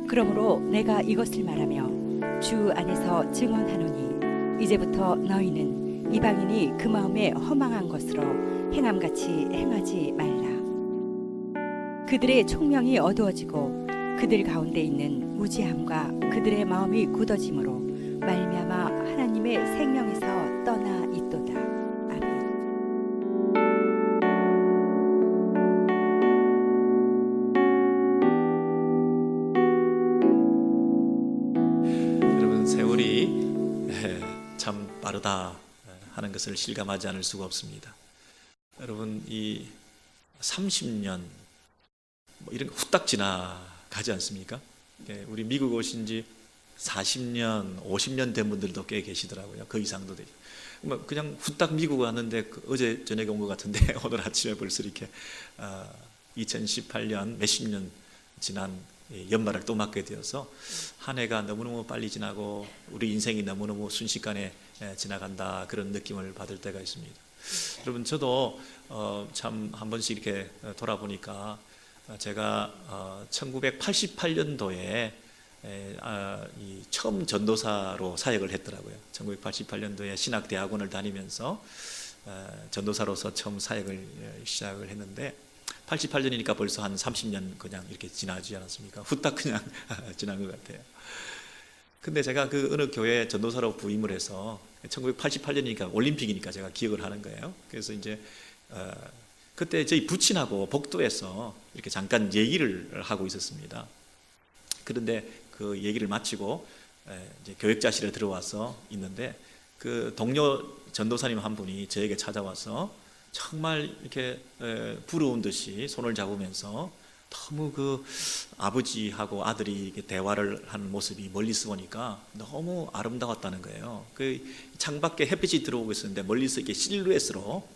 그러므로 내가 이것을 말하며 주 안에서 증언하노니 이제부터 너희는 이방인이 그 마음에 허망한 것으로 행함같이 행하지 말라. 그들의 총명이 어두워지고 그들 가운데 있는 무지함과 그들의 마음이 굳어짐으로 말미암아 하나님의 생명에서 떠나 있도다. 아멘. 여러분, 세월이 참 빠르다 하는 것을 실감하지 않을 수가 없습니다. 여러분, 이 30년 이런 거 후딱 지나가지 않습니까? 우리 미국 오신 지 40년, 50년 된 분들도 꽤 계시더라고요. 그 이상도 되죠. 그냥 후딱 미국 왔는데 어제 저녁에 온 것 같은데 오늘 아침에 벌써 이렇게 2018년 몇십 년 지난 연말을 또 맞게 되어서 한 해가 너무너무 빨리 지나고 우리 인생이 너무너무 순식간에 지나간다, 그런 느낌을 받을 때가 있습니다. 여러분, 저도 참 한 번씩 이렇게 돌아보니까 제가 1988년도에 처음 전도사로 사역을 했더라고요. 1988년도에 신학대학원을 다니면서 전도사로서 처음 사역을 시작을 했는데 88년이니까 벌써 한 30년 그냥 이렇게 지나지 않았습니까? 후딱 그냥 지난 것 같아요. 근데 제가 그 어느 교회 전도사로 부임을 해서 1988년이니까 올림픽이니까 제가 기억을 하는 거예요. 그래서 이제 그때 저희 부친하고 복도에서 이렇게 잠깐 얘기를 하고 있었습니다. 그런데 그 얘기를 마치고 이제 교역자실에 들어와서 있는데 그 동료 전도사님 한 분이 저에게 찾아와서 정말 이렇게 부러운 듯이 손을 잡으면서 너무 그 아버지하고 아들이 이렇게 대화를 하는 모습이 멀리서 보니까 너무 아름다웠다는 거예요. 그 창밖에 햇빛이 들어오고 있었는데 멀리서 이렇게 실루엣으로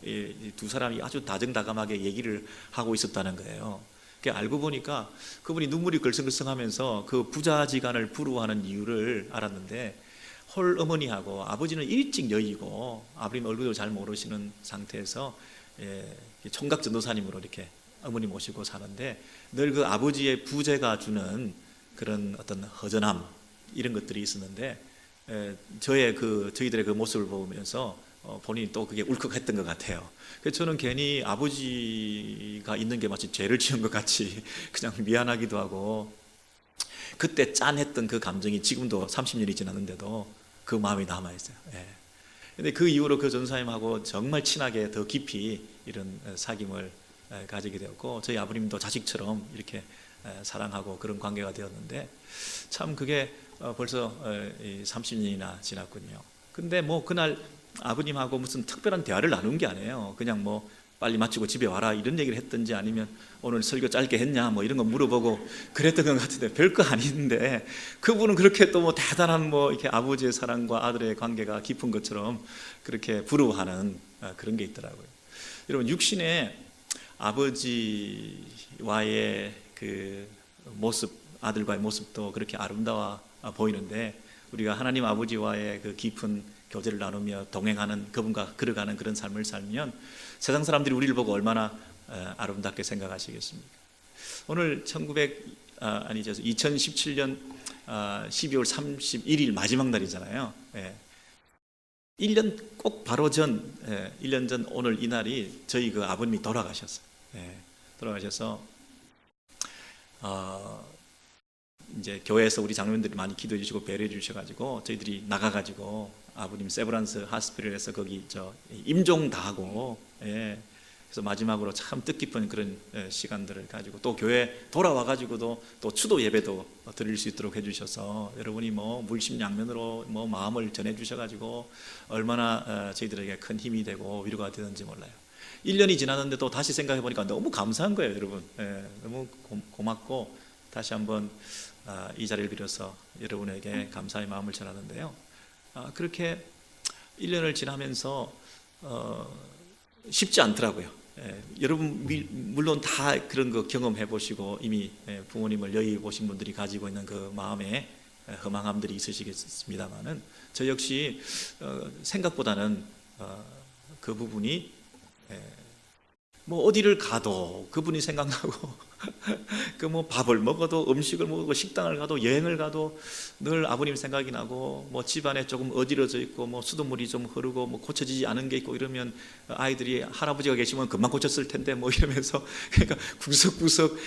두 사람이 아주 다정다감하게 얘기를 하고 있었다는 거예요. 알고 보니까 그분이 눈물이 글썽글썽하면서 그 부자지간을 부러워하는 이유를 알았는데, 홀 어머니하고 아버지는 일찍 여의고 아버님 얼굴도 잘 모르시는 상태에서 총각 전도사님으로 이렇게 어머니 모시고 사는데 늘 그 아버지의 부재가 주는 그런 어떤 허전함, 이런 것들이 있었는데 저희들의 그 모습을 보면서 본인이 또 그게 울컥했던 것 같아요. 그래서 저는 괜히 아버지가 있는 게 마치 죄를 지은 것 같이 그냥 미안하기도 하고, 그때 짠했던 그 감정이 지금도 30년이 지났는데도 그 마음이 남아있어요. 근데 그 이후로 그 전사님하고 정말 친하게 더 깊이 이런 사귐을 가지게 되었고, 저희 아버님도 자식처럼 이렇게 사랑하고 그런 관계가 되었는데, 참 그게 벌써 30년이나 지났군요. 근데 뭐 그날 아버님하고 무슨 특별한 대화를 나눈 게 아니에요. 그냥 뭐 빨리 마치고 집에 와라 이런 얘기를 했든지, 아니면 오늘 설교 짧게 했냐 뭐 이런 거 물어보고 그랬던 것 같은데, 별거 아닌데 그분은 그렇게 또 뭐 대단한 뭐 이렇게 아버지의 사랑과 아들의 관계가 깊은 것처럼 그렇게 부러워하는 그런 게 있더라고요. 여러분, 육신의 아버지와의 그 모습, 아들과의 모습도 그렇게 아름다워 보이는데, 우리가 하나님 아버지와의 그 깊은 교제를 나누며 동행하는, 그분과 걸어가는 그런 삶을 살면 세상 사람들이 우리를 보고 얼마나 아름답게 생각하시겠습니까? 오늘 2017년 12월 31일 마지막 날이잖아요. 1년 꼭 바로 전, 1년 전 오늘 이 날이 저희 그 아버님이 돌아가셨어요. 돌아가셔서 이제 교회에서 우리 장로님들이 많이 기도해 주시고 배려해 주셔가지고 저희들이 나가가지고 아버님 세브란스 하스피ટલ에서 거기 임종 다 하고, 그래서 마지막으로 참 뜻깊은 그런 시간들을 가지고 또 교회 돌아와가지고도 또 추도 예배도 드릴 수 있도록 해주셔서 여러분이 뭐 물심양면으로 뭐 마음을 전해 주셔가지고 얼마나 저희들에게 큰 힘이 되고 위로가 되는지 몰라요. 1년이 지났는데도 다시 생각해 보니까 너무 감사한 거예요, 여러분. 너무 고맙고 다시 한번 이 자리를 빌어서 여러분에게 감사의 마음을 전하는데요. 그렇게 1년을 지나면서 쉽지 않더라고요. 여러분 물론 다 그런 거 경험해 보시고 이미 부모님을 여의 보신 분들이 가지고 있는 그 마음에 허망함들이 있으시겠습니다만은 저 역시 생각보다는 그 부분이 뭐 어디를 가도 그분이 생각나고 그 뭐 밥을 먹어도 음식을 먹고 식당을 가도 여행을 가도 늘 아버님 생각이 나고 뭐 집안에 조금 어지러져 있고 뭐 수돗물이 좀 흐르고 뭐 고쳐지지 않은 게 있고 이러면 아이들이 할아버지가 계시면 금방 고쳤을 텐데 뭐 이러면서 그러니까 구석구석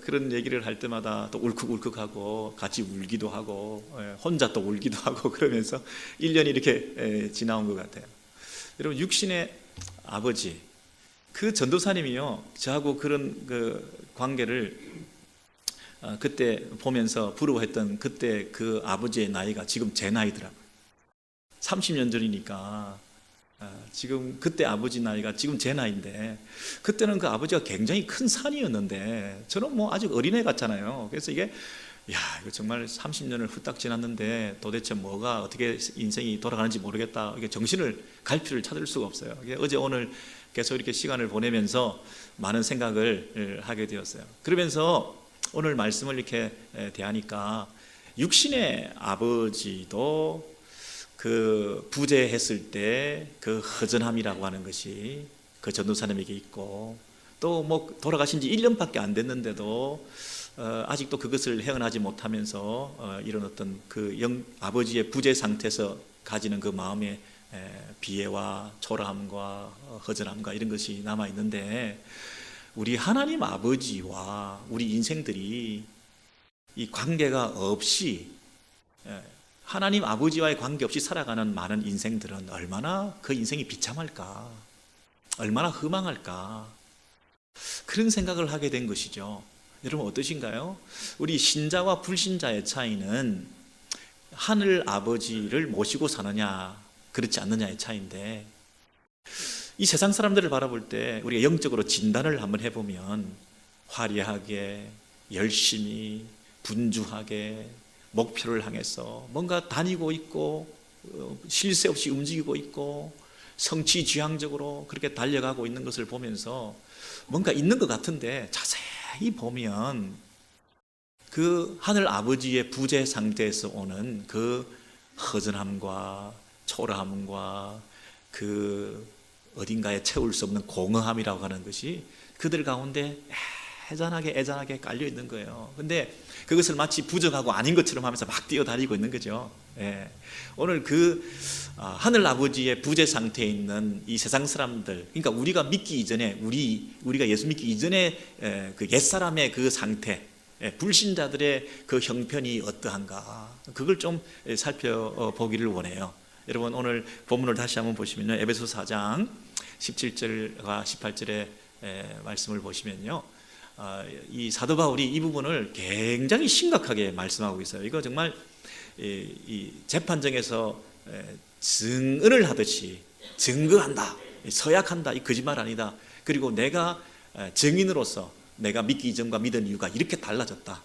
그런 얘기를 할 때마다 또 울컥울컥하고 같이 울기도 하고 혼자 또 울기도 하고 그러면서 1년이 이렇게 지나온 것 같아요. 여러분 육신의 아버지 그 전도사님이요 저하고 그런 그 관계를 그때 보면서 부러워했던 그때 그 아버지의 나이가 지금 제 나이더라고요. 30년 전이니까 지금 그때 아버지 나이가 지금 제 나이인데 그때는 그 아버지가 굉장히 큰 산이었는데 저는 뭐 아직 어린애 같잖아요. 그래서 이게 이거 정말 30년을 후딱 지났는데 도대체 뭐가 어떻게 인생이 돌아가는지 모르겠다. 이게 정신을 갈피를 찾을 수가 없어요. 어제 오늘 계속 이렇게 시간을 보내면서 많은 생각을 하게 되었어요. 그러면서 오늘 말씀을 이렇게 대하니까 육신의 아버지도 그 부재했을 때 그 허전함이라고 하는 것이 그 전도사님에게 있고 또 뭐 돌아가신 지 1년밖에 안 됐는데도 아직도 그것을 헤어나지 못하면서 이런 어떤 그 아버지의 부재 상태에서 가지는 그 마음의 비애와 초라함과 허전함과 이런 것이 남아 있는데 우리 하나님 아버지와 우리 인생들이 이 관계가 없이 하나님 아버지와의 관계 없이 살아가는 많은 인생들은 얼마나 그 인생이 비참할까, 얼마나 허망할까 그런 생각을 하게 된 것이죠. 여러분 어떠신가요? 우리 신자와 불신자의 차이는 하늘 아버지를 모시고 사느냐 그렇지 않느냐의 차이인데 이 세상 사람들을 바라볼 때 우리가 영적으로 진단을 한번 해보면 화려하게 열심히 분주하게 목표를 향해서 뭔가 다니고 있고 쉴 새 없이 움직이고 있고 성취지향적으로 그렇게 달려가고 있는 것을 보면서 뭔가 있는 것 같은데 자세히 보면 그 하늘 아버지의 부재 상태에서 오는 그 허전함과 초라함과 그 어딘가에 채울 수 없는 공허함이라고 하는 것이 그들 가운데 애잔하게 깔려 있는 거예요. 근데 그것을 마치 부정하고 아닌 것처럼 하면서 막 뛰어다니고 있는 거죠. 오늘 그 하늘 아버지의 부재 상태에 있는 이 세상 사람들, 그러니까 우리가 믿기 이전에 우리가 예수 믿기 이전에 그 옛사람의 그 상태, 불신자들의 그 형편이 어떠한가 그걸 좀 살펴보기를 원해요. 여러분 오늘 본문을 다시 한번 보시면요, 에베소서 4장 17절과 18절의 말씀을 보시면요, 이 사도 바울이 이 부분을 굉장히 심각하게 말씀하고 있어요. 이거 정말 이 재판정에서 증언을 하듯이 증거한다, 서약한다, 이 거짓말 아니다. 그리고 내가 증인으로서 내가 믿기 이전과 믿은 이유가 이렇게 달라졌다.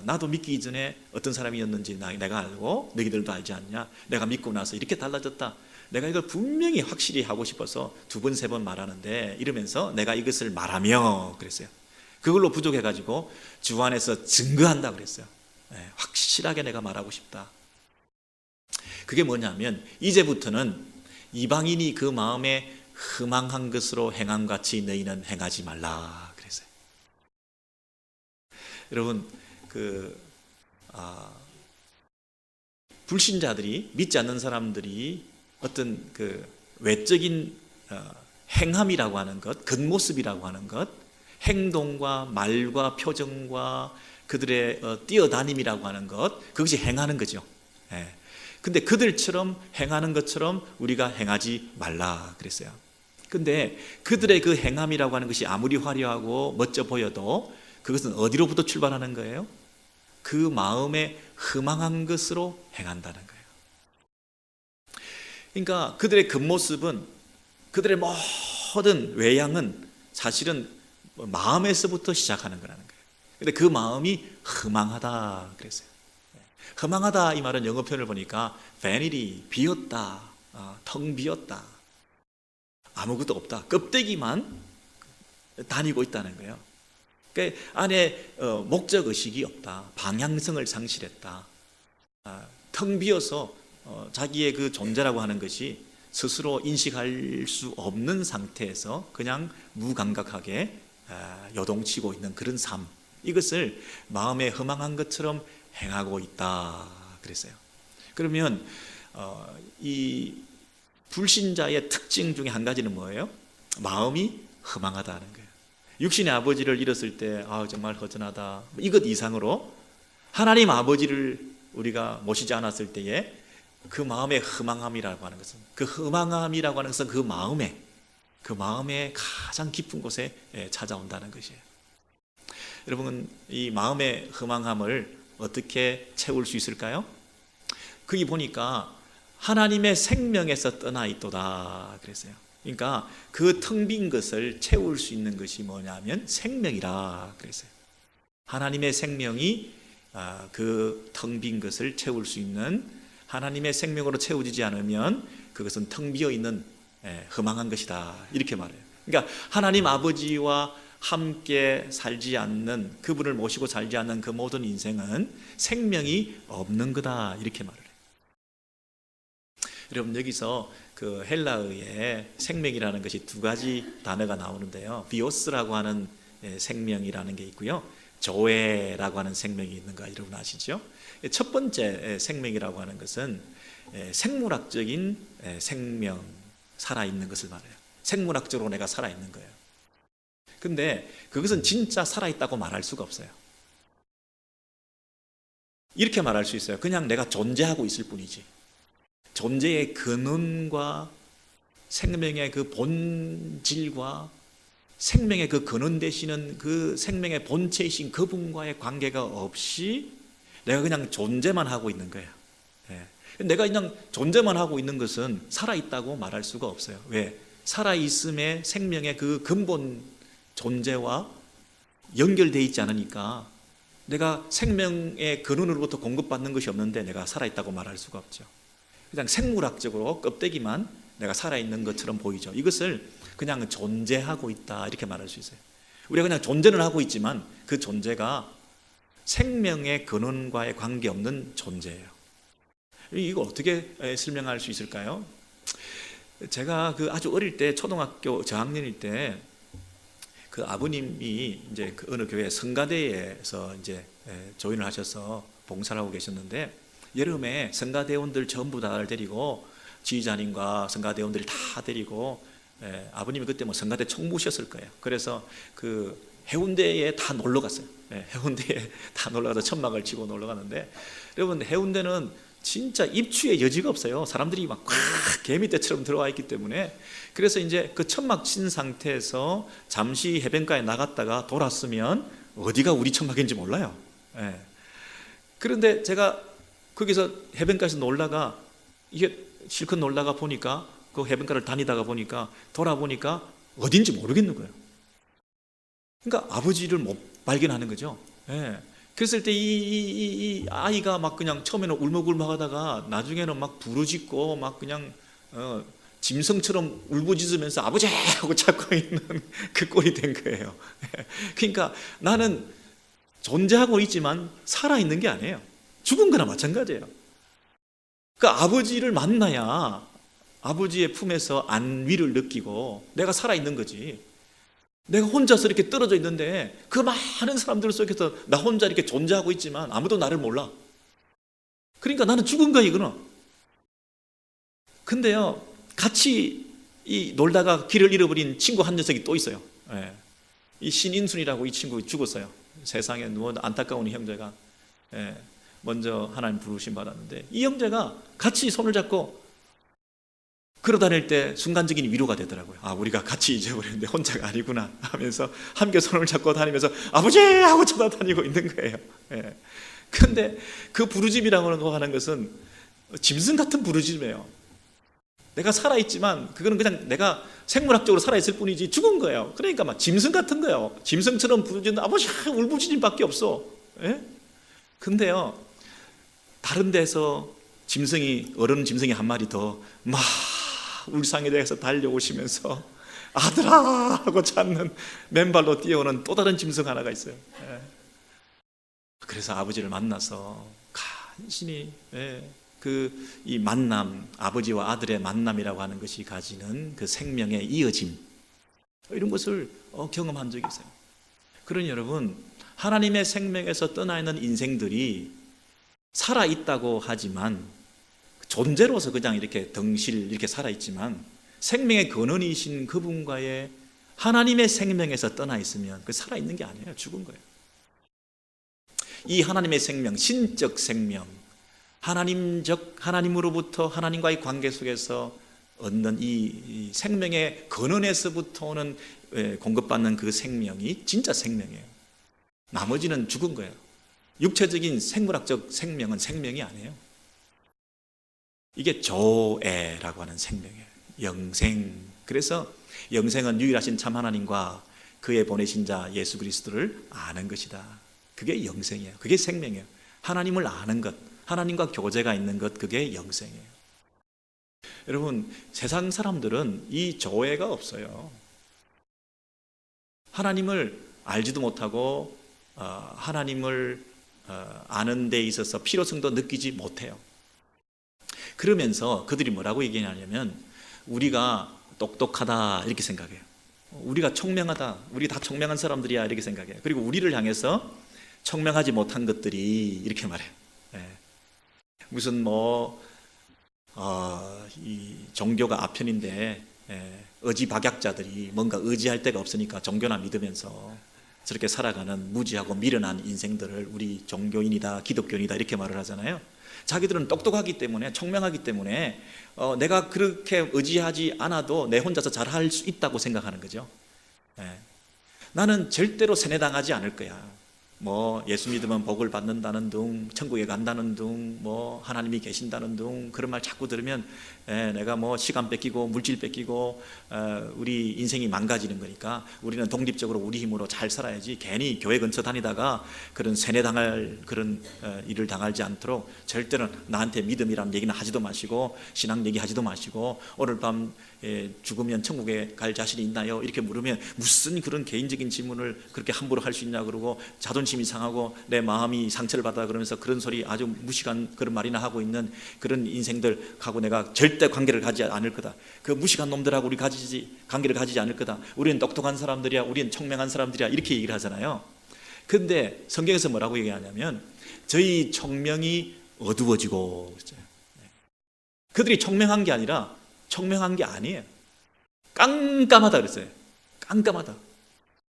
나도 믿기 이전에 어떤 사람이었는지 내가 알고 너희들도 알지 않냐. 내가 믿고 나서 이렇게 달라졌다. 내가 이걸 분명히 확실히 하고 싶어서 2번, 3번 말하는데 이러면서 내가 이것을 말하며 그랬어요. 그걸로 부족해가지고 주 안에서 증거한다 그랬어요. 확실하게 내가 말하고 싶다. 그게 뭐냐면 이제부터는 이방인이 그 마음에 허망한 것으로 행함같이 너희는 행하지 말라 그랬어요. 여러분 불신자들이 믿지 않는 사람들이 어떤 그 외적인 행함이라고 하는 것, 겉모습이라고 하는 것, 행동과 말과 표정과 그들의 뛰어다님이라고 하는 것, 그것이 행하는 거죠. 근데 그들처럼 행하는 것처럼 우리가 행하지 말라 그랬어요. 근데 그들의 그 행함이라고 하는 것이 아무리 화려하고 멋져 보여도 그것은 어디로부터 출발하는 거예요? 그 마음에 허망한 것으로 행한다는 거예요. 그러니까 그들의 겉모습은, 그들의 모든 외양은 사실은 마음에서부터 시작하는 거라는 거예요. 근데 그 마음이 허망하다 그랬어요. 허망하다 이 말은 영어 표현을 보니까 vanity, 비었다, 텅 비었다, 아무것도 없다, 껍데기만 다니고 있다는 거예요. 그 안에 목적 의식이 없다, 방향성을 상실했다, 텅 비어서 자기의 그 존재라고 하는 것이 스스로 인식할 수 없는 상태에서 그냥 무감각하게 요동치고 있는 그런 삶, 이것을 마음에 허망한 것처럼 행하고 있다 그랬어요. 그러면 이 불신자의 특징 중에 한 가지는 뭐예요? 마음이 허망하다는 거예요. 육신의 아버지를 잃었을 때 정말 허전하다, 이것 이상으로 하나님 아버지를 우리가 모시지 않았을 때에 그 마음의 허망함이라고 하는 것은, 그 허망함이라고 하는 것은 그 마음의 가장 깊은 곳에 찾아온다는 것이에요. 여러분, 이 마음의 허망함을 어떻게 채울 수 있을까요? 거기 보니까 하나님의 생명에서 떠나 있도다 그랬어요. 그러니까 그 텅 빈 것을 채울 수 있는 것이 뭐냐면 생명이라 그랬어요. 하나님의 생명이 그 텅 빈 것을 채울 수 있는, 하나님의 생명으로 채워지지 않으면 그것은 텅 비어 있는 허망한 것이다, 이렇게 말해요. 그러니까 하나님 아버지와 함께 살지 않는, 그분을 모시고 살지 않는 그 모든 인생은 생명이 없는 거다, 이렇게 말을 해요. 여러분, 여기서 그 헬라어의 생명이라는 것이 두 가지 단어가 나오는데요, 비오스라고 하는 생명이라는 게 있고요, 조에라고 하는 생명이 있는 거 여러분 아시죠? 첫 번째 생명이라고 하는 것은 생물학적인 생명, 살아있는 것을 말해요. 생물학적으로 내가 살아있는 거예요. 근데 그것은 진짜 살아있다고 말할 수가 없어요. 이렇게 말할 수 있어요. 그냥 내가 존재하고 있을 뿐이지, 존재의 근원과 생명의 그 본질과 생명의 그 근원 되시는 그 생명의 본체이신 그분과의 관계가 없이 내가 그냥 존재만 하고 있는 거예요. 내가 그냥 존재만 하고 있는 것은 살아있다고 말할 수가 없어요. 왜? 살아있음의 생명의 그 근본 존재와 연결되어 있지 않으니까 내가 생명의 근원으로부터 공급받는 것이 없는데 내가 살아있다고 말할 수가 없죠. 그냥 생물학적으로 껍데기만 내가 살아있는 것처럼 보이죠. 이것을 그냥 존재하고 있다, 이렇게 말할 수 있어요. 우리가 그냥 존재는 하고 있지만 그 존재가 생명의 근원과의 관계없는 존재예요. 이거 어떻게 설명할 수 있을까요? 제가 그 아주 어릴 때, 초등학교 저학년일 때, 그 아버님이 이제 그 어느 교회 성가대에서 이제 조인을 하셔서 봉사를 하고 계셨는데, 여름에 성가대원들 전부 다를 데리고, 지휘자님과 성가대원들이 다 데리고, 아버님이 그때 뭐 성가대 총무셨을 거예요. 그래서 그 해운대에 다 놀러 갔어요. 해운대에 다 놀러 가서 천막을 치고 놀러 갔는데, 여러분, 해운대는 진짜 입추의 여지가 없어요. 사람들이 막 개미떼처럼 들어와 있기 때문에. 그래서 이제 그 천막 친 상태에서 잠시 해변가에 나갔다가 돌았으면 어디가 우리 천막인지 몰라요. 그런데 제가 거기서 해변가에서 놀다가, 이게 실컷 놀다가 보니까, 그 해변가를 다니다가 보니까, 돌아보니까 어딘지 모르겠는 거예요. 그러니까 아버지를 못 발견하는 거죠. 그랬을 때 이 아이가 막 그냥 처음에는 울먹울먹 하다가 나중에는 막 부르짖고 막 그냥 짐승처럼 울부짖으면서 아버지 하고 찾고 있는 그 꼴이 된 거예요. 그러니까 나는 존재하고 있지만 살아있는 게 아니에요. 죽은 거나 마찬가지예요. 그러니까 아버지를 만나야 아버지의 품에서 안위를 느끼고 내가 살아있는 거지. 내가 혼자서 이렇게 떨어져 있는데 그 많은 사람들 속에서 나 혼자 이렇게 존재하고 있지만 아무도 나를 몰라. 그러니까 나는 죽은 거야, 이거는. 근데요, 같이 놀다가 길을 잃어버린 친구 한 녀석이 또 있어요. 이 신인순이라고 이 친구 죽었어요. 세상에 누워 안타까운 이 형제가 먼저 하나님 부르심 받았는데, 이 형제가 같이 손을 잡고 걸어다닐 때 순간적인 위로가 되더라고요. 우리가 같이 잊어버렸는데 혼자가 아니구나 하면서 함께 손을 잡고 다니면서 아버지 하고 쳐다다니고 있는 거예요. 그런데 그 부르짖이라고 하는 것은 짐승 같은 부르짖이에요. 내가 살아있지만 그거는 그냥 내가 생물학적으로 살아있을 뿐이지 죽은 거예요. 그러니까 막 짐승 같은 거예요. 짐승처럼 부르짖는 아버지 울부짖음밖에 없어. 예? 근데요, 다른 데서 어른 짐승이 한 마리 더 막 울상에 대해서 달려오시면서 아들아 하고 찾는 맨발로 뛰어오는 또 다른 짐승 하나가 있어요. 예. 그래서 아버지를 만나서 간신히 이 만남, 아버지와 아들의 만남이라고 하는 것이 가지는 그 생명의 이어짐, 이런 것을 경험한 적이 있어요. 그러니 여러분, 하나님의 생명에서 떠나 있는 인생들이 살아있다고 하지만, 존재로서 그냥 이렇게 덩실 이렇게 살아있지만, 생명의 근원이신 그분과의 하나님의 생명에서 떠나 있으면 그 살아있는 게 아니에요. 죽은 거예요. 이 하나님의 생명, 신적 생명, 하나님으로부터 하나님과의 관계 속에서 얻는 이 생명의 근원에서부터 오는 공급받는 그 생명이 진짜 생명이에요. 나머지는 죽은 거예요. 육체적인 생물학적 생명은 생명이 아니에요. 이게 조애라고 하는 생명이에요. 영생. 그래서 영생은 유일하신 참 하나님과 그의 보내신 자 예수 그리스도를 아는 것이다. 그게 영생이에요. 그게 생명이에요. 하나님을 아는 것, 하나님과 교제가 있는 것, 그게 영생이에요. 여러분, 세상 사람들은 이 조애가 없어요. 하나님을 알지도 못하고 하나님을 아는 데 있어서 필요성도 느끼지 못해요. 그러면서 그들이 뭐라고 얘기하냐면, 우리가 똑똑하다 이렇게 생각해요. 우리가 총명하다, 우리 다 총명한 사람들이야 이렇게 생각해요. 그리고 우리를 향해서 총명하지 못한 것들이 이렇게 말해요. 무슨 이 종교가 아편인데 의지박약자들이 뭔가 의지할 데가 없으니까 종교나 믿으면서 저렇게 살아가는 무지하고 미련한 인생들을 우리 종교인이다, 기독교인이다 이렇게 말을 하잖아요. 자기들은 똑똑하기 때문에, 총명하기 때문에 내가 그렇게 의지하지 않아도 내 혼자서 잘할 수 있다고 생각하는 거죠. 나는 절대로 세뇌당하지 않을 거야. 예수 믿으면 복을 받는다는 둥, 천국에 간다는 둥, 하나님이 계신다는 둥, 그런 말 자꾸 들으면 내가 시간 뺏기고 물질 뺏기고 우리 인생이 망가지는 거니까 우리는 독립적으로 우리 힘으로 잘 살아야지, 괜히 교회 근처 다니다가 그런 세뇌당할 그런 일을 당하지 않도록 절대로 나한테 믿음이라는 얘기는 하지도 마시고 신앙 얘기 하지도 마시고, 오늘 밤 죽으면 천국에 갈 자신이 있나요? 이렇게 물으면 무슨 그런 개인적인 질문을 그렇게 함부로 할 수 있냐 그러고 자존심이 상하고 내 마음이 상처를 받아 그러면서 그런 소리, 아주 무식한 그런 말이나 하고 있는 그런 인생들하고 내가 절대 관계를 가지지 않을 거다. 그 무식한 놈들하고 우리 관계를 가지지 않을 거다. 우리는 똑똑한 사람들이야, 우리는 총명한 사람들이야, 이렇게 얘기를 하잖아요. 근데 성경에서 뭐라고 얘기하냐면, 저희 총명이 어두워지고, 그들이 총명한 게 아니라 총명한 게 아니에요. 깜깜하다 그랬어요. 깜깜하다.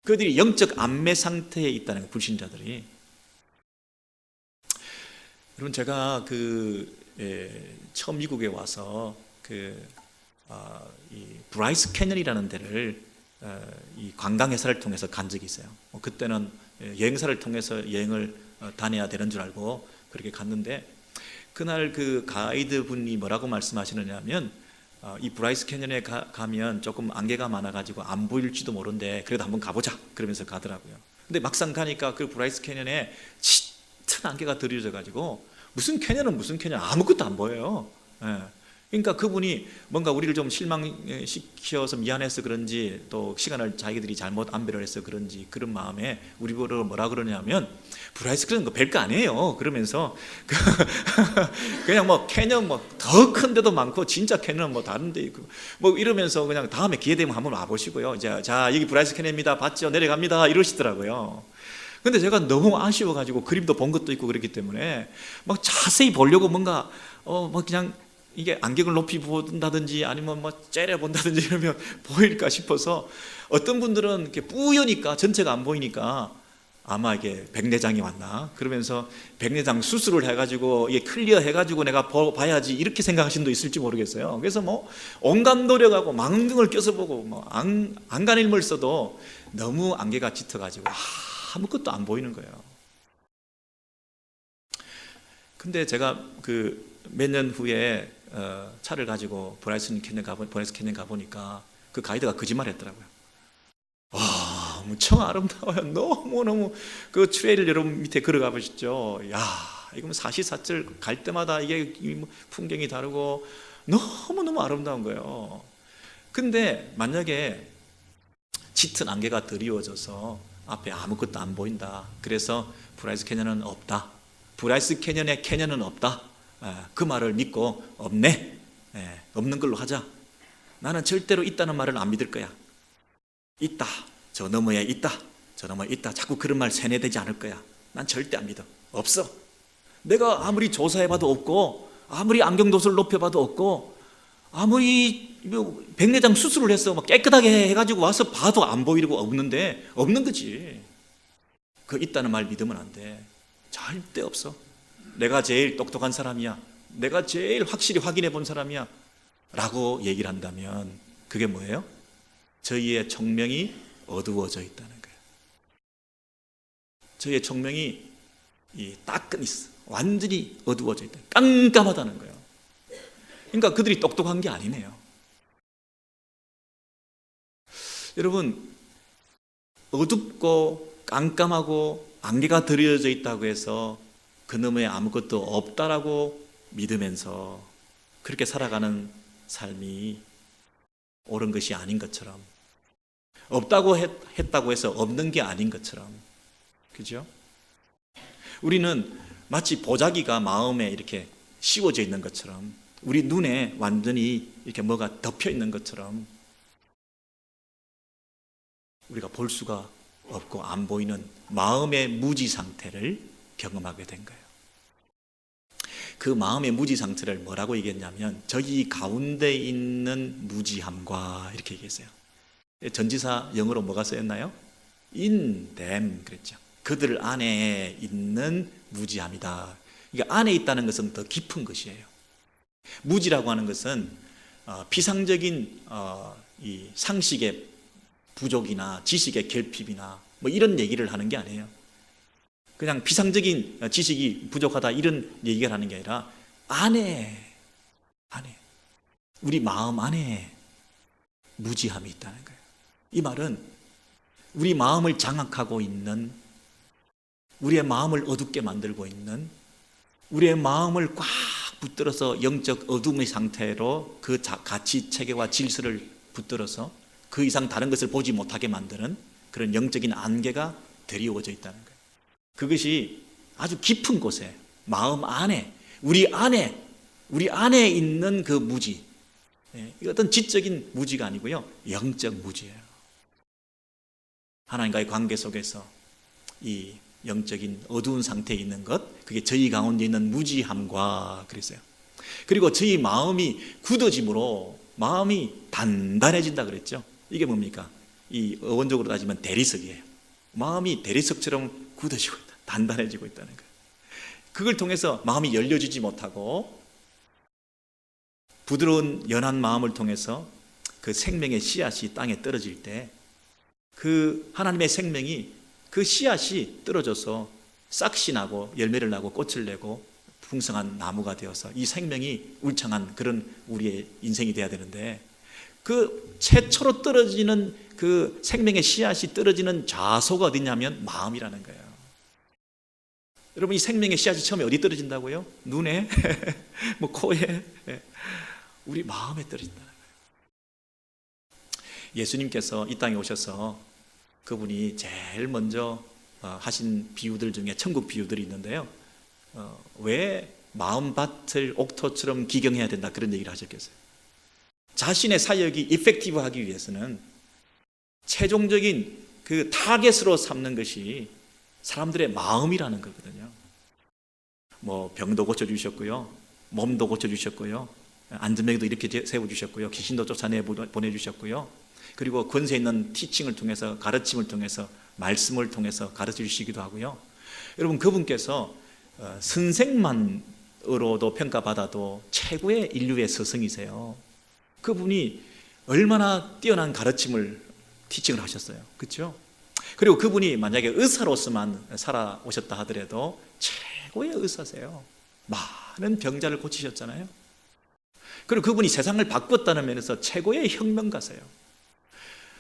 그들이 영적 안매 상태에 있다는 거예요, 불신자들이. 여러분, 제가 처음 미국에 와서 이 브라이스 캐년이라는 데를 이 관광회사를 통해서 간 적이 있어요. 그때는 여행사를 통해서 여행을 다녀야 되는 줄 알고 그렇게 갔는데, 그날 그 가이드 분이 뭐라고 말씀하시느냐면, 이 브라이스 캐년에 가면 조금 안개가 많아가지고 안 보일지도 모른데 그래도 한번 가보자 그러면서 가더라고요. 근데 막상 가니까 그 브라이스 캐년에 짙은 안개가 들여져가지고 무슨 캐년 아무것도 안 보여요. 그러니까 그분이 뭔가 우리를 좀 실망시켜서 미안해서 그런지, 또 시간을 자기들이 잘못 안배를 해서 그런지 그런 마음에 우리 보러 뭐라 그러냐면, 브라이스 그런 거 별거 아니에요 그러면서 그냥 캐년 더 큰 데도 많고 진짜 캐년은 다른 데 있고 이러면서 그냥 다음에 기회 되면 한번 와보시고요, 자 여기 브라이스 캐년입니다, 봤죠, 내려갑니다 이러시더라고요. 근데 제가 너무 아쉬워가지고 그림도 본 것도 있고 그랬기 때문에 자세히 보려고 뭔가 그냥 이게 안경을 높이 본다든지 아니면 째려 본다든지 이러면 보일까 싶어서, 어떤 분들은 이렇게 뿌여니까 전체가 안 보이니까 아마 이게 백내장이 왔나 그러면서 백내장 수술을 해가지고 이게 클리어 해가지고 내가 봐야지 이렇게 생각하신 분도 있을지 모르겠어요. 그래서 온갖 노력하고 망둥을 껴서 보고 안간힘을 써도 너무 안개가 짙어가지고 아무것도 안 보이는 거예요. 근데 제가 몇 년 후에 차를 가지고 브라이스 캐년 가보니까 그 가이드가 거짓말했더라고요. 와, 엄청 아름다워요. 너무너무 그 트레일을 여러분 밑에 걸어가 보시죠. 야, 이건 사시사철 갈 때마다 이게 풍경이 다르고 너무너무 아름다운 거예요. 근데 만약에 짙은 안개가 드리워져서 앞에 아무것도 안 보인다. 그래서 브라이스 캐년은 없다. 브라이스 캐년에 캐년은 없다. 그 말을 믿고 없네. 없는 걸로 하자. 나는 절대로 있다는 말을 안 믿을 거야. 있다. 저 너머에 있다. 저 너머에 있다. 자꾸 그런 말 세뇌되지 않을 거야. 난 절대 안 믿어. 없어. 내가 아무리 조사해봐도 없고, 아무리 안경도수를 높여봐도 없고, 아무리 백내장 수술을 했어 막 깨끗하게 해가지고 와서 봐도 안 보이고 없는데 없는 거지. 그 있다는 말 믿으면 안 돼. 절대 없어. 내가 제일 똑똑한 사람이야. 내가 제일 확실히 확인해 본 사람이야. 라고 얘기를 한다면 그게 뭐예요? 저희의 총명이 어두워져 있다는 거예요. 저희의 총명이 따끈 있어. 완전히 어두워져 있다. 깜깜하다는 거예요. 그러니까 그들이 똑똑한 게 아니네요. 여러분, 어둡고 깜깜하고 안개가 드려져 있다고 해서 그 너머에 아무것도 없다라고 믿으면서 그렇게 살아가는 삶이 옳은 것이 아닌 것처럼, 없다고 했다고 해서 없는 게 아닌 것처럼, 그죠? 우리는 마치 보자기가 마음에 이렇게 씌워져 있는 것처럼, 우리 눈에 완전히 이렇게 뭐가 덮여 있는 것처럼 우리가 볼 수가 없고 안 보이는 마음의 무지 상태를 경험하게 된 거예요. 그 마음의 무지 상태를 뭐라고 얘기했냐면 저희 가운데 있는 무지함과 이렇게 얘기했어요. 전지사 영어로 뭐가 쓰였나요? In them 그랬죠. 그들 안에 있는 무지함이다. 그러니까 안에 있다는 것은 더 깊은 것이에요. 무지라고 하는 것은 피상적인 이 상식의 부족이나 지식의 결핍이나 뭐 이런 얘기를 하는 게 아니에요. 그냥 피상적인 지식이 부족하다 이런 얘기를 하는 게 아니라 안에 우리 마음 안에 무지함이 있다는 거예요. 이 말은 우리 마음을 장악하고 있는, 우리의 마음을 어둡게 만들고 있는, 우리의 마음을 꽉 붙들어서 영적 어둠의 상태로 그 가치 체계와 질서를 붙들어서 그 이상 다른 것을 보지 못하게 만드는 그런 영적인 안개가 드리워져 있다는 거예요. 그것이 아주 깊은 곳에, 마음 안에, 우리 안에 있는 그 무지. 이거 어떤 지적인 무지가 아니고요, 영적 무지예요. 하나님과의 관계 속에서 이 영적인 어두운 상태에 있는 것, 그게 저희 가운데 있는 무지함과 그랬어요. 그리고 저희 마음이 굳어짐으로 마음이 단단해진다 그랬죠. 이게 뭡니까? 이 어원적으로 따지면 대리석이에요. 마음이 대리석처럼 굳어지고 있다, 단단해지고 있다는 거예요. 그걸 통해서 마음이 열려지지 못하고 부드러운 연한 마음을 통해서 그 생명의 씨앗이 땅에 떨어질 때 그 하나님의 생명이 그 씨앗이 떨어져서 싹이 나고 열매를 나고 꽃을 내고 풍성한 나무가 되어서 이 생명이 울창한 그런 우리의 인생이 돼야 되는데, 그 최초로 떨어지는 그 생명의 씨앗이 떨어지는 좌소가 어디냐면 마음이라는 거예요. 여러분, 이 생명의 씨앗이 처음에 어디 떨어진다고요? 눈에, 뭐 코에, 우리 마음에 떨어진다는 거예요. 예수님께서 이 땅에 오셔서 그분이 제일 먼저 하신 비유들 중에 천국 비유들이 있는데요. 왜 마음밭을 옥토처럼 기경해야 된다 그런 얘기를 하셨겠어요? 자신의 사역이 이펙티브하기 위해서는 최종적인 그 타겟으로 삼는 것이 사람들의 마음이라는 거거든요. 뭐 병도 고쳐주셨고요, 몸도 고쳐주셨고요, 안전뱅이도 이렇게 세워주셨고요, 귀신도 쫓아내 보내주셨고요, 그리고 권세 있는 티칭을 통해서, 가르침을 통해서, 말씀을 통해서 가르쳐 주시기도 하고요. 여러분, 그분께서 선생만으로도 평가받아도 최고의 인류의 스승이세요. 그분이 얼마나 뛰어난 가르침을, 티칭을 하셨어요. 그렇죠? 그리고 그분이 만약에 의사로서만 살아오셨다 하더라도 최고의 의사세요. 많은 병자를 고치셨잖아요. 그리고 그분이 세상을 바꿨다는 면에서 최고의 혁명가세요.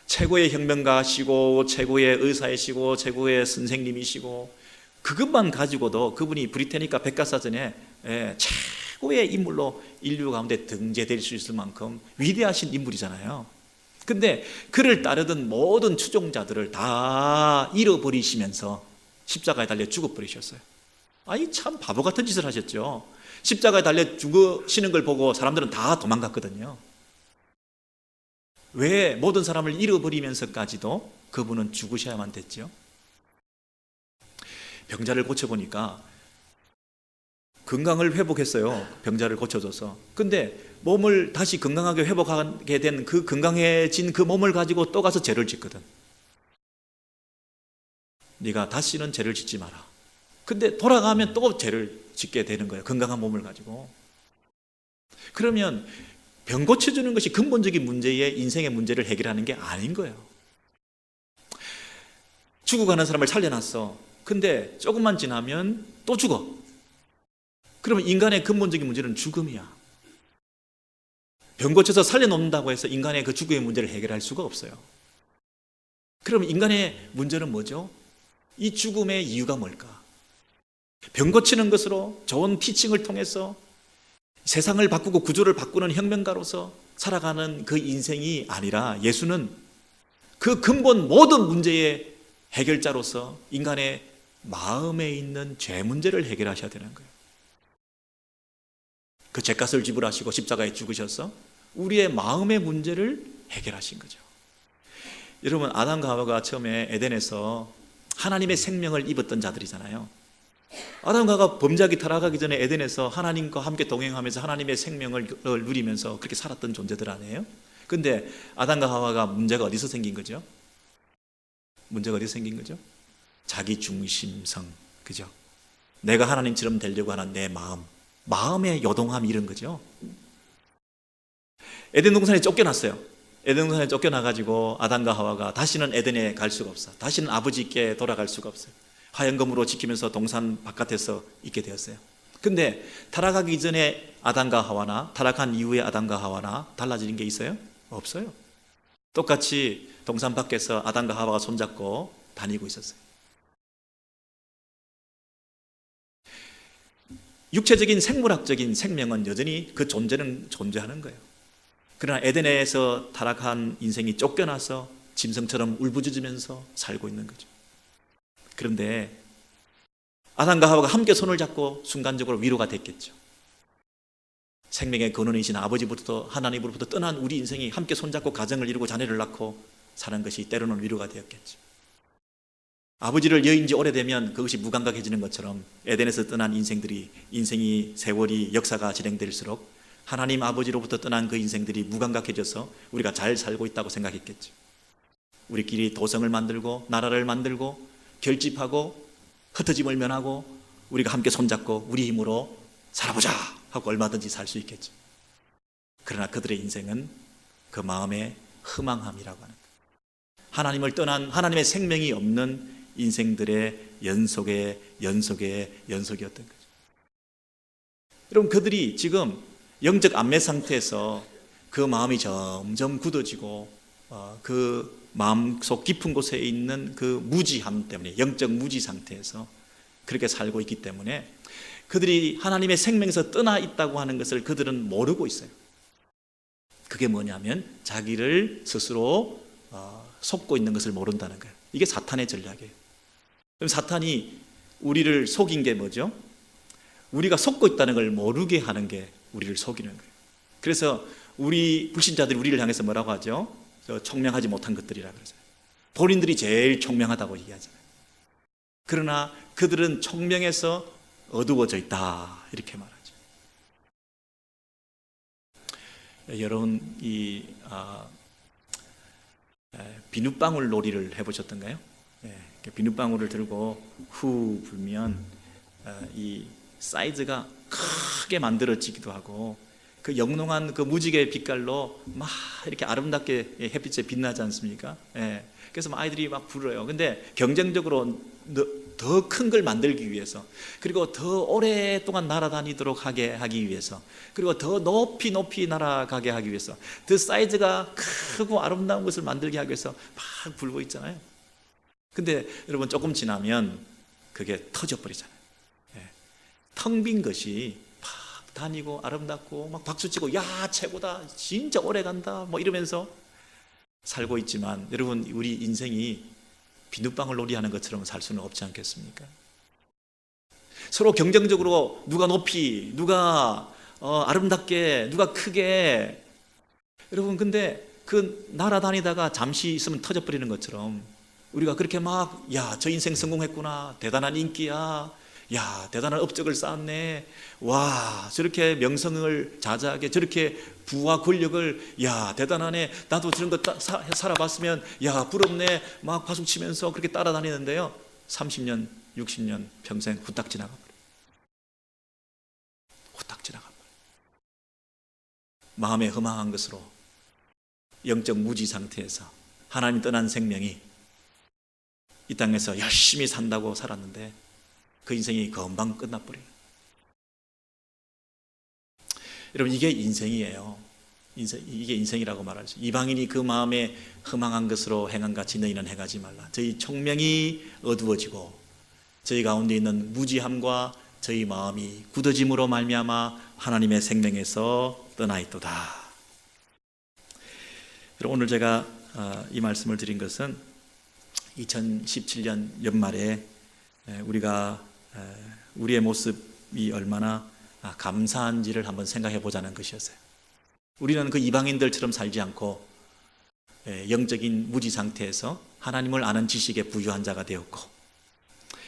최고의 혁명가시고 최고의 의사이시고 최고의 선생님이시고, 그것만 가지고도 그분이 브리테니카 백과사전에 최고의 인물로 인류 가운데 등재될 수 있을 만큼 위대하신 인물이잖아요. 근데 그를 따르던 모든 추종자들을 다 잃어버리시면서 십자가에 달려 죽어버리셨어요. 아니, 참 바보 같은 짓을 하셨죠. 십자가에 달려 죽으시는 걸 보고 사람들은 다 도망갔거든요. 왜 모든 사람을 잃어버리면서까지도 그분은 죽으셔야만 됐죠? 병자를 고쳐보니까 건강을 회복했어요. 병자를 고쳐줘서. 근데 몸을 다시 건강하게 회복하게 된 그 건강해진 그 몸을 가지고 또 가서 죄를 짓거든. 네가 다시는 죄를 짓지 마라. 근데 돌아가면 또 죄를 짓게 되는 거예요. 건강한 몸을 가지고. 그러면 병 고쳐주는 것이 근본적인 문제의 인생의 문제를 해결하는 게 아닌 거예요. 죽어가는 사람을 살려놨어. 근데 조금만 지나면 또 죽어. 그러면 인간의 근본적인 문제는 죽음이야. 병 고쳐서 살려놓는다고 해서 인간의 그 죽음의 문제를 해결할 수가 없어요. 그럼 인간의 문제는 뭐죠? 이 죽음의 이유가 뭘까? 병 고치는 것으로 좋은 티칭을 통해서 세상을 바꾸고 구조를 바꾸는 혁명가로서 살아가는 그 인생이 아니라, 예수는 그 근본 모든 문제의 해결자로서 인간의 마음에 있는 죄 문제를 해결하셔야 되는 거예요. 그 죄값을 지불하시고 십자가에 죽으셔서 우리의 마음의 문제를 해결하신 거죠. 여러분, 아담과 하와가 처음에 에덴에서 하나님의 생명을 입었던 자들이잖아요. 아담과 하와가 범죄하기 타락하기 전에 에덴에서 하나님과 함께 동행하면서 하나님의 생명을 누리면서 그렇게 살았던 존재들 아니에요? 근데 아담과 하와가 문제가 어디서 생긴 거죠? 문제가 어디서 생긴 거죠? 자기 중심성, 그죠? 내가 하나님처럼 되려고 하는 내 마음의 요동함이 이런 거죠. 에덴 동산에 쫓겨났어요. 에덴 동산에 쫓겨나가지고 아담과 하와가 다시는 에덴에 갈 수가 없어. 다시는 아버지께 돌아갈 수가 없어요. 화영검으로 지키면서 동산 바깥에서 있게 되었어요. 근데 타락하기 전에 아담과 하와나 타락한 이후에 아담과 하와나 달라지는 게 있어요? 없어요. 똑같이 동산 밖에서 아담과 하와가 손잡고 다니고 있었어요. 육체적인 생물학적인 생명은 여전히 그 존재는 존재하는 거예요. 그러나 에덴에서 타락한 인생이 쫓겨나서 짐승처럼 울부짖으면서 살고 있는 거죠. 그런데 아담과 하와가 함께 손을 잡고 순간적으로 위로가 됐겠죠. 생명의 근원이신 아버지부터 하나님으로부터 떠난 우리 인생이 함께 손잡고 가정을 이루고 자녀를 낳고 사는 것이 때로는 위로가 되었겠죠. 아버지를 여인지 오래되면 그것이 무감각해지는 것처럼 에덴에서 떠난 인생이 세월이 역사가 진행될수록 하나님 아버지로부터 떠난 그 인생들이 무감각해져서 우리가 잘 살고 있다고 생각했겠죠. 우리끼리 도성을 만들고 나라를 만들고 결집하고 흩어짐을 면하고 우리가 함께 손잡고 우리 힘으로 살아보자 하고 얼마든지 살 수 있겠죠. 그러나 그들의 인생은 그 마음의 허망함이라고 하는 거예요. 하나님을 떠난 하나님의 생명이 없는 인생들의 연속이었던 거죠. 여러분, 그들이 지금 영적 암매 상태에서 그 마음이 점점 굳어지고 그 마음속 깊은 곳에 있는 그 무지함 때문에, 영적 무지 상태에서 그렇게 살고 있기 때문에 그들이 하나님의 생명에서 떠나 있다고 하는 것을 그들은 모르고 있어요. 그게 뭐냐면 자기를 스스로 속고 있는 것을 모른다는 거예요. 이게 사탄의 전략이에요. 그럼 사탄이 우리를 속인 게 뭐죠? 우리가 속고 있다는 걸 모르게 하는 게 우리를 속이는 거예요. 그래서 우리 불신자들이 우리를 향해서 뭐라고 하죠? 총명하지 못한 것들이라 그러잖아요. 본인들이 제일 총명하다고 얘기하잖아요. 그러나 그들은 총명해서 어두워져 있다, 이렇게 말하죠. 여러분, 이 비눗방울 놀이를 해보셨던가요? 비눗방울을 들고 후 불면 이 사이즈가 크게 만들어지기도 하고 그 영롱한 그 무지개 빛깔로 막 이렇게 아름답게 햇빛에 빛나지 않습니까? 그래서 아이들이 막 불어요. 근데 경쟁적으로 더 큰 걸 만들기 위해서, 그리고 더 오랫동안 날아다니도록 하기 위해서, 그리고 더 높이 날아가게 하기 위해서, 더 사이즈가 크고 아름다운 것을 만들게 하기 위해서 막 불고 있잖아요. 근데 여러분 조금 지나면 그게 터져버리잖아요. 예. 텅 빈 것이 막 다니고 아름답고 막 박수치고 야 최고다 진짜 오래 간다 뭐 이러면서 살고 있지만, 여러분 우리 인생이 비눗방울 놀이하는 것처럼 살 수는 없지 않겠습니까? 서로 경쟁적으로 누가 높이, 누가 아름답게, 누가 크게. 여러분 근데 그 날아다니다가 잠시 있으면 터져버리는 것처럼 우리가 그렇게 막 야, 저 인생 성공했구나, 대단한 인기야, 야, 대단한 업적을 쌓았네, 와, 저렇게 명성을 자자하게, 저렇게 부와 권력을, 야, 대단하네, 나도 저런 거 살아봤으면, 야, 부럽네, 막 파숙치면서 그렇게 따라다니는데요, 30년, 60년, 평생 후딱 지나가버려요. 후딱 지나가버려요. 마음에 허망한 것으로 영적 무지 상태에서 하나님 떠난 생명이 이 땅에서 열심히 산다고 살았는데 그 인생이 금방 끝나버려요. 여러분 이게 인생이에요. 이게 인생이라고 말하죠. 이방인이 그 마음에 허망한 것으로 행한 같이 너희는 행하지 말라. 저희 총명이 어두워지고 저희 가운데 있는 무지함과 저희 마음이 굳어짐으로 말미암아 하나님의 생명에서 떠나 있도다. 오늘 제가 이 말씀을 드린 것은 2017년 연말에 우리가 우리의 모습이 얼마나 감사한지를 한번 생각해 보자는 것이었어요. 우리는 그 이방인들처럼 살지 않고 영적인 무지 상태에서 하나님을 아는 지식에 부유한 자가 되었고,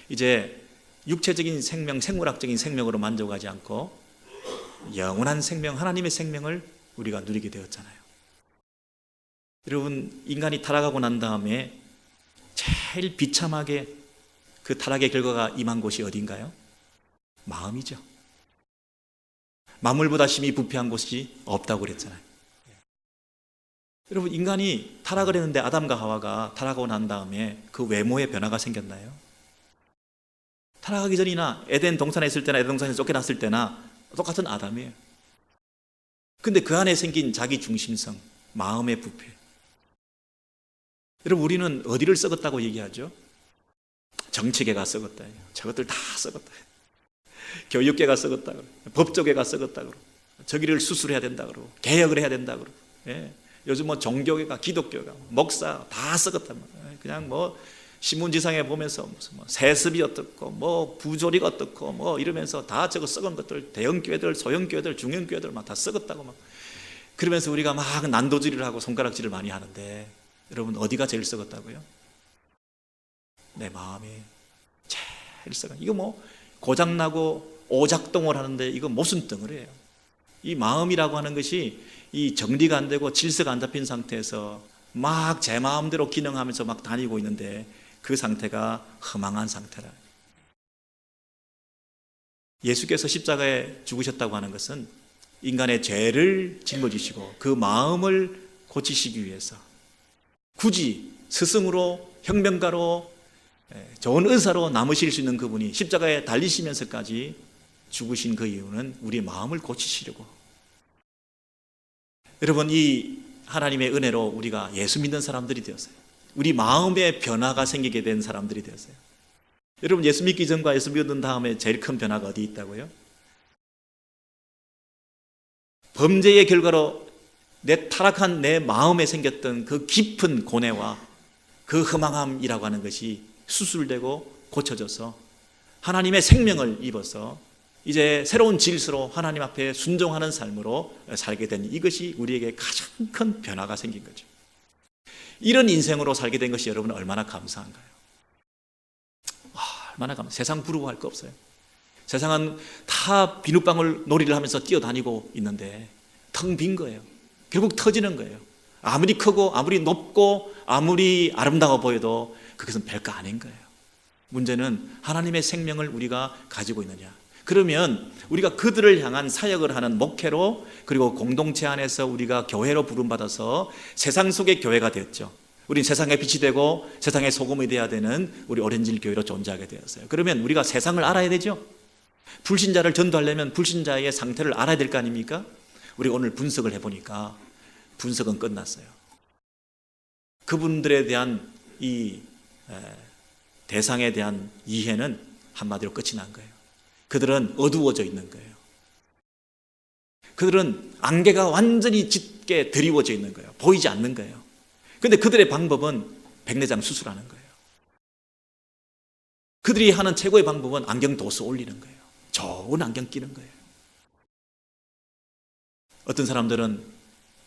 이제 육체적인 생명, 생물학적인 생명으로 만족하지 않고 영원한 생명, 하나님의 생명을 우리가 누리게 되었잖아요. 여러분 인간이 타락하고 난 다음에 제일 비참하게 그 타락의 결과가 임한 곳이 어딘가요? 마음이죠. 만물보다 심히 부패한 곳이 없다고 그랬잖아요. 여러분 인간이 타락을 했는데 아담과 하와가 타락하고 난 다음에 그 외모에 변화가 생겼나요? 타락하기 전이나 에덴 동산에 있을 때나 에덴 동산에서 쫓겨났을 때나 똑같은 아담이에요. 근데 그 안에 생긴 자기 중심성, 마음의 부패. 여러분 우리는 어디를 썩었다고 얘기하죠? 정치계가 썩었다, 저것들 다 썩었다, 교육계가 썩었다, 법조계가 썩었다, 저기를 수술해야 된다, 개혁을 해야 된다, 예. 요즘 뭐 종교계가, 기독교가, 목사 다 썩었다. 그냥 뭐 신문지상에 보면서 무슨 뭐 세습이 어떻고 뭐 부조리가 어떻고 뭐 이러면서 다 저거 썩은 것들, 대형 교회들, 소형 교회들, 중형 교회들 막 다 썩었다고 막 그러면서 우리가 막 난도질을 하고 손가락질을 많이 하는데, 여러분 어디가 제일 썩었다고요? 내 마음이 제일 썩어. 이거 뭐 고장나고 오작동을 하는데 이거 무슨 덩어리예요? 이 마음이라고 하는 것이 이 정리가 안 되고 질서가 안 잡힌 상태에서 막 제 마음대로 기능하면서 막 다니고 있는데 그 상태가 허망한 상태라. 예수께서 십자가에 죽으셨다고 하는 것은 인간의 죄를 짊어지시고 그 마음을 고치시기 위해서 굳이 스승으로, 혁명가로, 좋은 의사로 남으실 수 있는 그분이 십자가에 달리시면서까지 죽으신 그 이유는 우리 마음을 고치시려고. 여러분 이 하나님의 은혜로 우리가 예수 믿는 사람들이 되었어요. 우리 마음에 변화가 생기게 된 사람들이 되었어요. 여러분 예수 믿기 전과 예수 믿은 다음에 제일 큰 변화가 어디 있다고요? 범죄의 결과로 내 타락한 내 마음에 생겼던 그 깊은 고뇌와 그 허망함이라고 하는 것이 수술되고 고쳐져서 하나님의 생명을 입어서 이제 새로운 질서로 하나님 앞에 순종하는 삶으로 살게 된 이것이 우리에게 가장 큰 변화가 생긴 거죠. 이런 인생으로 살게 된 것이 여러분 얼마나 감사한가요? 얼마나 감사해요. 세상 부러워할 거 없어요. 세상은 다 비눗방울 놀이를 하면서 뛰어다니고 있는데 텅 빈 거예요. 결국 터지는 거예요. 아무리 크고 아무리 높고 아무리 아름다워 보여도 그것은 별거 아닌 거예요. 문제는 하나님의 생명을 우리가 가지고 있느냐. 그러면 우리가 그들을 향한 사역을 하는 목회로, 그리고 공동체 안에서 우리가 교회로 부름받아서 세상 속의 교회가 되었죠. 우린 세상의 빛이 되고 세상의 소금이 되어야 되는 우리 오렌지 교회로 존재하게 되었어요. 그러면 우리가 세상을 알아야 되죠. 불신자를 전도하려면 불신자의 상태를 알아야 될 거 아닙니까? 우리가 오늘 분석을 해보니까 분석은 끝났어요. 그분들에 대한 이 대상에 대한 이해는 한마디로 끝이 난 거예요. 그들은 어두워져 있는 거예요. 그들은 안개가 완전히 짙게 드리워져 있는 거예요. 보이지 않는 거예요. 그런데 그들의 방법은 백내장 수술하는 거예요. 그들이 하는 최고의 방법은 안경 도수 올리는 거예요. 좋은 안경 끼는 거예요. 어떤 사람들은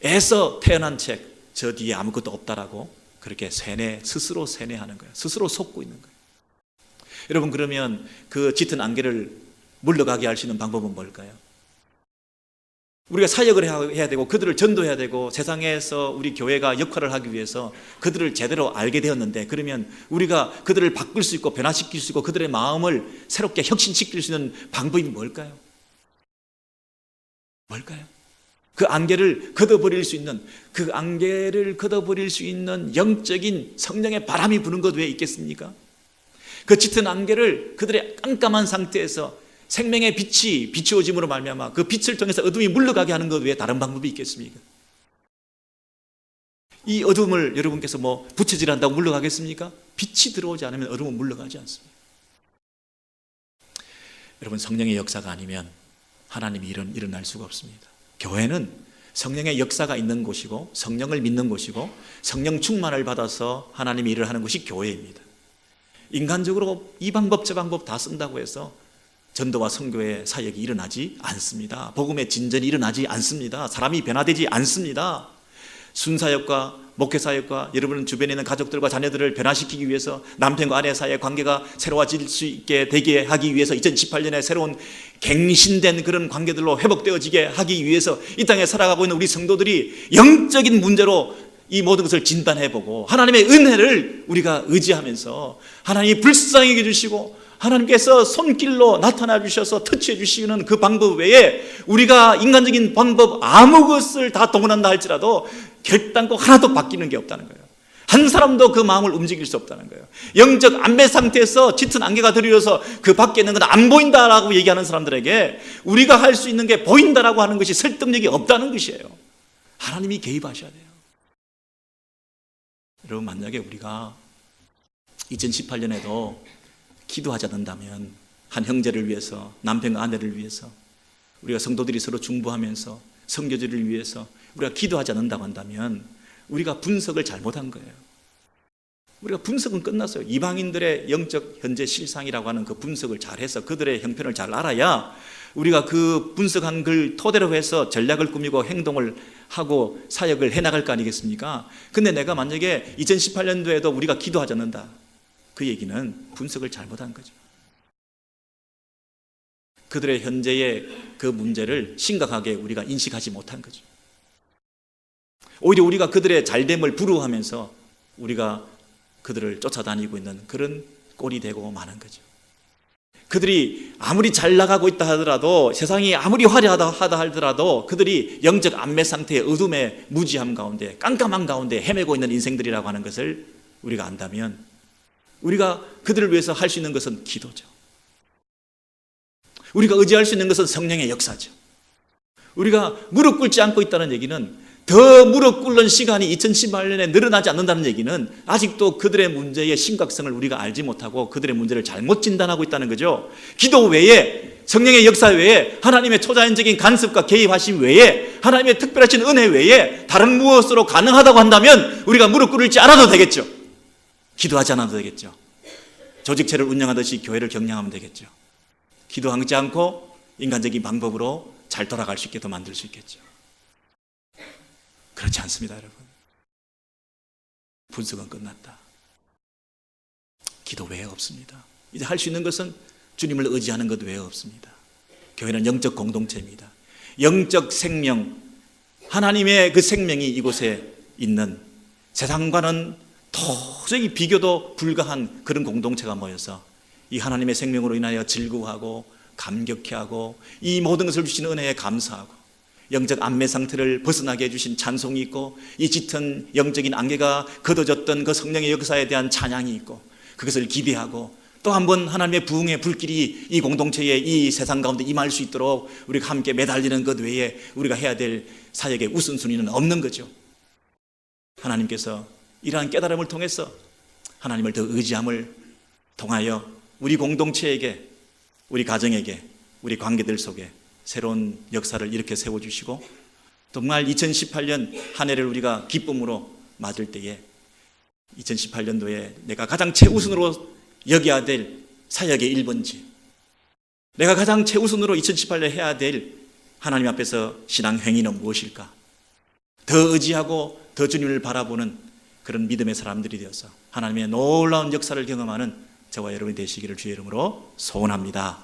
애써 태어난 책 저 뒤에 아무것도 없다라고 그렇게 스스로 세뇌하는 거예요. 스스로 속고 있는 거예요. 여러분, 그러면 그 짙은 안개를 물러가게 할 수 있는 방법은 뭘까요? 우리가 사역을 해야 되고 그들을 전도해야 되고 세상에서 우리 교회가 역할을 하기 위해서 그들을 제대로 알게 되었는데, 그러면 우리가 그들을 바꿀 수 있고 변화시킬 수 있고 그들의 마음을 새롭게 혁신시킬 수 있는 방법이 뭘까요? 그 안개를 걷어버릴 수 있는, 영적인 성령의 바람이 부는 것 외에 있겠습니까? 그 짙은 안개를 그들의 깜깜한 상태에서 생명의 빛이 비추어짐으로 말미암아 그 빛을 통해서 어둠이 물러가게 하는 것 외에 다른 방법이 있겠습니까? 이 어둠을 여러분께서 부채질한다고 물러가겠습니까? 빛이 들어오지 않으면 어둠은 물러가지 않습니다. 여러분, 성령의 역사가 아니면 하나님이 일어날 수가 없습니다. 교회는 성령의 역사가 있는 곳이고 성령을 믿는 곳이고 성령 충만을 받아서 하나님이 일을 하는 곳이 교회입니다. 인간적으로 이 방법 저 방법 다 쓴다고 해서 전도와 선교의 사역이 일어나지 않습니다. 복음의 진전이 일어나지 않습니다. 사람이 변화되지 않습니다. 순사역과 목회사역과 여러분 주변에 있는 가족들과 자녀들을 변화시키기 위해서 남편과 아내 사이의 관계가 새로워질 수 있게 되게 하기 위해서 2018년에 새로운 갱신된 그런 관계들로 회복되어지게 하기 위해서 이 땅에 살아가고 있는 우리 성도들이 영적인 문제로 이 모든 것을 진단해보고 하나님의 은혜를 우리가 의지하면서 하나님이 불쌍히 여겨주시고 하나님께서 손길로 나타나 주셔서 터치해 주시는 그 방법 외에 우리가 인간적인 방법 아무 것을 다 동원한다 할지라도 결단코 하나도 바뀌는 게 없다는 거예요. 한 사람도 그 마음을 움직일 수 없다는 거예요. 영적 안매 상태에서 짙은 안개가 들이어서 그 밖에 있는 건 안 보인다라고 얘기하는 사람들에게 우리가 할 수 있는 게 보인다라고 하는 것이 설득력이 없다는 것이에요. 하나님이 개입하셔야 돼요. 여러분, 만약에 우리가 2018년에도 기도하지 않는다면, 한 형제를 위해서, 남편과 아내를 위해서, 우리가 성도들이 서로 중보하면서 선교지를 위해서 우리가 기도하지 않는다고 한다면 우리가 분석을 잘못한 거예요. 우리가 분석은 끝났어요. 이방인들의 영적 현재 실상이라고 하는 그 분석을 잘해서 그들의 형편을 잘 알아야 우리가 그 분석한 걸 토대로 해서 전략을 꾸미고 행동을 하고 사역을 해나갈 거 아니겠습니까? 근데 내가 만약에 2018년도에도 우리가 기도하지 않는다, 그 얘기는 분석을 잘못한 거죠. 그들의 현재의 그 문제를 심각하게 우리가 인식하지 못한 거죠. 오히려 우리가 그들의 잘됨을 부러워하면서 우리가 그들을 쫓아다니고 있는 그런 꼴이 되고 마는 거죠. 그들이 아무리 잘 나가고 있다 하더라도, 세상이 아무리 화려하다 하더라도 그들이 영적 안매 상태의 어둠의 무지함 가운데, 깜깜한 가운데 헤매고 있는 인생들이라고 하는 것을 우리가 안다면 우리가 그들을 위해서 할 수 있는 것은 기도죠. 우리가 의지할 수 있는 것은 성령의 역사죠. 우리가 무릎 꿇지 않고 있다는 얘기는, 더 무릎 꿇는 시간이 2018년에 늘어나지 않는다는 얘기는 아직도 그들의 문제의 심각성을 우리가 알지 못하고 그들의 문제를 잘못 진단하고 있다는 거죠. 기도 외에, 성령의 역사 외에, 하나님의 초자연적인 간섭과 개입하심 외에, 하나님의 특별하신 은혜 외에 다른 무엇으로 가능하다고 한다면 우리가 무릎 꿇지 않아도 되겠죠. 기도하지 않아도 되겠죠. 조직체를 운영하듯이 교회를 경영하면 되겠죠. 기도하지 않고 인간적인 방법으로 잘 돌아갈 수 있게 더 만들 수 있겠죠. 그렇지 않습니다, 여러분. 분석은 끝났다. 기도 외에 없습니다. 이제 할 수 있는 것은 주님을 의지하는 것 외에 없습니다. 교회는 영적 공동체입니다. 영적 생명, 하나님의 그 생명이 이곳에 있는, 세상과는 도저히 비교도 불가한 그런 공동체가 모여서 이 하나님의 생명으로 인하여 즐거워하고 감격해하고 이 모든 것을 주시는 은혜에 감사하고 영적 안매 상태를 벗어나게 해주신 찬송이 있고, 이 짙은 영적인 안개가 걷어졌던 그 성령의 역사에 대한 찬양이 있고, 그것을 기대하고 또 한 번 하나님의 부흥의 불길이 이 공동체에, 이 세상 가운데 임할 수 있도록 우리가 함께 매달리는 것 외에 우리가 해야 될 사역의 우선순위는 없는 거죠. 하나님께서 이러한 깨달음을 통해서 하나님을 더 의지함을 통하여 우리 공동체에게, 우리 가정에게, 우리 관계들 속에 새로운 역사를 이렇게 세워주시고, 정말 2018년 한 해를 우리가 기쁨으로 맞을 때에 2018년도에 내가 가장 최우선으로 여겨야 될 사역의 1번지, 내가 가장 최우선으로 2018년에 해야 될 하나님 앞에서 신앙 행위는 무엇일까? 더 의지하고 더 주님을 바라보는 그런 믿음의 사람들이 되어서 하나님의 놀라운 역사를 경험하는 저와 여러분이 되시기를 주의 이름으로 소원합니다.